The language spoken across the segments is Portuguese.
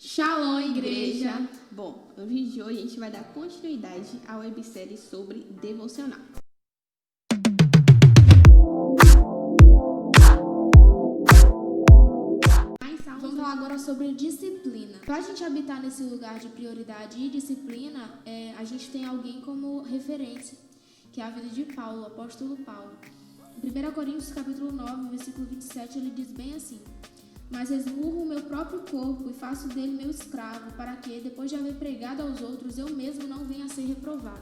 Shalom, igreja! Bom, no vídeo de hoje a gente vai dar continuidade à websérie sobre devocional. Vamos falar agora sobre disciplina. Para a gente habitar nesse lugar de prioridade e disciplina, a gente tem alguém como referência, que é a vida de Paulo, o apóstolo Paulo. Em 1 Coríntios capítulo 9, versículo 27, ele diz bem assim: mas esmurro o meu próprio corpo e faço dele meu escravo, para que, depois de haver pregado aos outros, eu mesmo não venha a ser reprovado.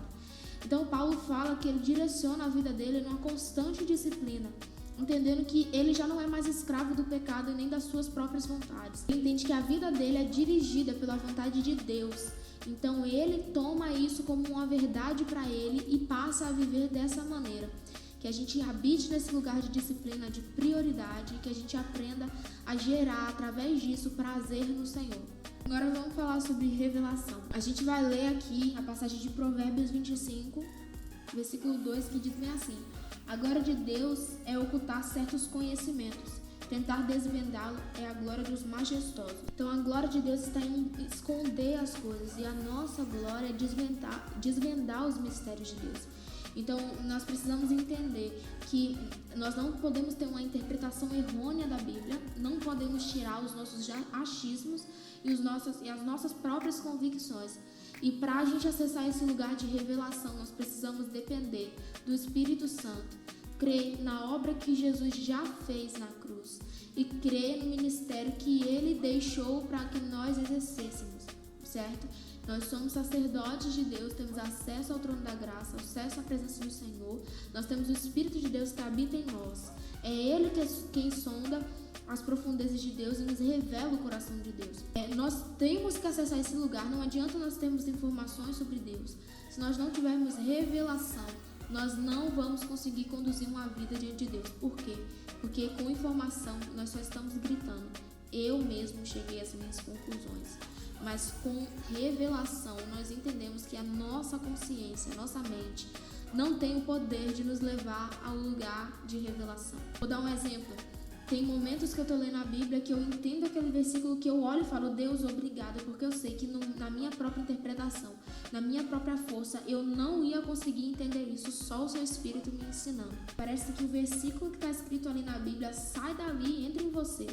Então, Paulo fala que ele direciona a vida dele numa constante disciplina, entendendo que ele já não é mais escravo do pecado e nem das suas próprias vontades. Ele entende que a vida dele é dirigida pela vontade de Deus. Então, ele toma isso como uma verdade para ele e passa a viver dessa maneira. Que a gente habite nesse lugar de disciplina, de prioridade, que a gente aprenda a gerar, através disso, prazer no Senhor. Agora vamos falar sobre revelação. A gente vai ler aqui a passagem de Provérbios 25, versículo 2, que diz bem assim: a glória de Deus é ocultar certos conhecimentos, tentar desvendá-lo é a glória dos majestosos. Então a glória de Deus está em esconder as coisas, e a nossa glória é desvendar os mistérios de Deus. Então, nós precisamos entender que nós não podemos ter uma interpretação errônea da Bíblia, não podemos tirar os nossos achismos e as nossas próprias convicções. E para a gente acessar esse lugar de revelação, nós precisamos depender do Espírito Santo, crer na obra que Jesus já fez na cruz e crer no ministério que Ele deixou para que nós exercêssemos, certo? Nós somos sacerdotes de Deus, temos acesso ao trono da graça, acesso à presença do Senhor. Nós temos o Espírito de Deus que habita em nós. É Ele quem sonda as profundezas de Deus e nos revela o coração de Deus. Nós temos que acessar esse lugar. Não adianta nós termos informações sobre Deus. Se nós não tivermos revelação, nós não vamos conseguir conduzir uma vida diante de Deus. Por quê? Porque com informação nós só estamos gritando. Eu mesmo cheguei às minhas conclusões. Mas com revelação nós entendemos que a nossa consciência, a nossa mente, não tem o poder de nos levar ao lugar de revelação. Vou dar um exemplo. Tem momentos que eu estou lendo a Bíblia que eu entendo aquele versículo, que eu olho e falo: Deus, obrigada, porque eu sei que na minha própria interpretação, na minha própria força, eu não ia conseguir entender isso, só o seu Espírito me ensinando. Parece que o versículo que está escrito ali na Bíblia sai dali e entra em você,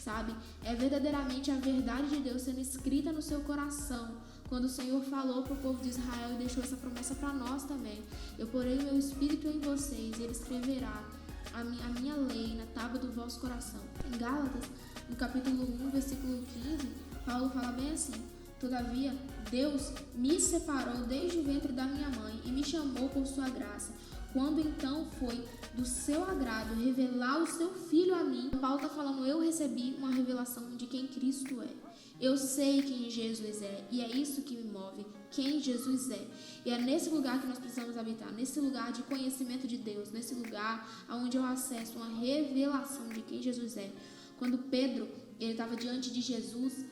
sabe? É verdadeiramente a verdade de Deus sendo escrita no seu coração. Quando o Senhor falou para o povo de Israel e deixou essa promessa para nós também: eu porei o meu Espírito em vocês e ele escreverá a minha lei na tábua do vosso coração. Em Gálatas, no capítulo 1, versículo 15, Paulo fala bem assim: todavia, Deus me separou desde o ventre da minha mãe e me chamou por sua graça, quando então foi do seu agrado revelar o seu Filho a mim. Paulo está falando: eu recebi uma revelação de quem Cristo é. Eu sei quem Jesus é, e é isso que me move, quem Jesus é. E é nesse lugar que nós precisamos habitar, nesse lugar de conhecimento de Deus, nesse lugar onde eu acesso uma revelação de quem Jesus é. Quando Pedro estava diante de Jesus,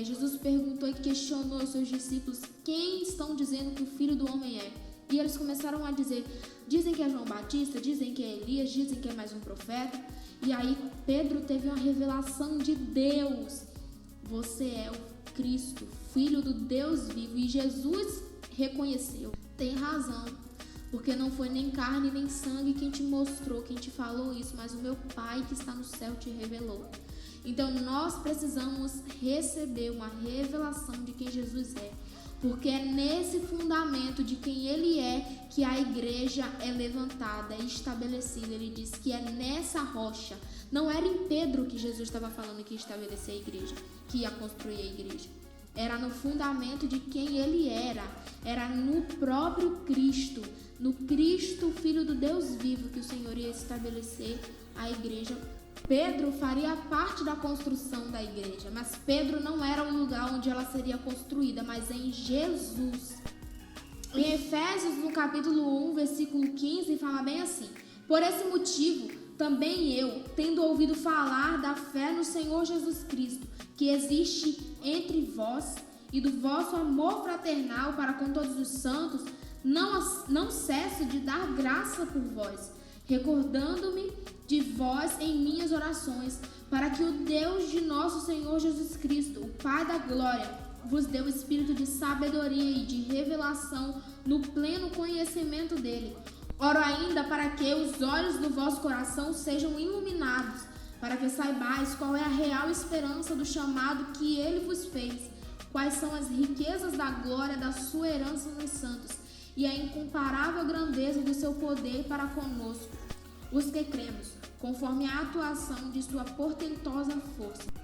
Jesus perguntou e questionou aos seus discípulos: quem estão dizendo que o Filho do Homem é? E eles começaram a dizer: dizem que é João Batista, dizem que é Elias, dizem que é mais um profeta. E aí Pedro teve uma revelação de Deus: você é o Cristo, Filho do Deus vivo. E Jesus reconheceu: tem razão, porque não foi nem carne nem sangue quem te mostrou, quem te falou isso, mas o meu Pai que está no céu te revelou. Então nós precisamos receber uma revelação de quem Jesus é, porque é nesse fundamento de quem Ele é que a igreja é levantada e estabelecida. Ele diz que é nessa rocha. Não era em Pedro que Jesus estava falando que ia estabelecer a igreja, que ia construir a igreja. Era no fundamento de quem Ele era. Era no próprio Cristo, no Cristo, Filho do Deus vivo, que o Senhor ia estabelecer a igreja. Pedro faria parte da construção da igreja, mas Pedro não era o lugar onde ela seria construída, mas em Jesus. Em Efésios, no capítulo 1, versículo 15, fala bem assim: por esse motivo, também eu, tendo ouvido falar da fé no Senhor Jesus Cristo, que existe entre vós, e do vosso amor fraternal para com todos os santos, não cesso de dar graça por vós, recordando-me de vós em minhas orações, para que o Deus de nosso Senhor Jesus Cristo, o Pai da glória, vos dê o espírito de sabedoria e de revelação no pleno conhecimento dele. Oro ainda para que os olhos do vosso coração sejam iluminados, para que saibais qual é a real esperança do chamado que ele vos fez, quais são as riquezas da glória da sua herança nos santos, e a incomparável grandeza do seu poder para conosco, os que cremos, conforme a atuação de sua portentosa força.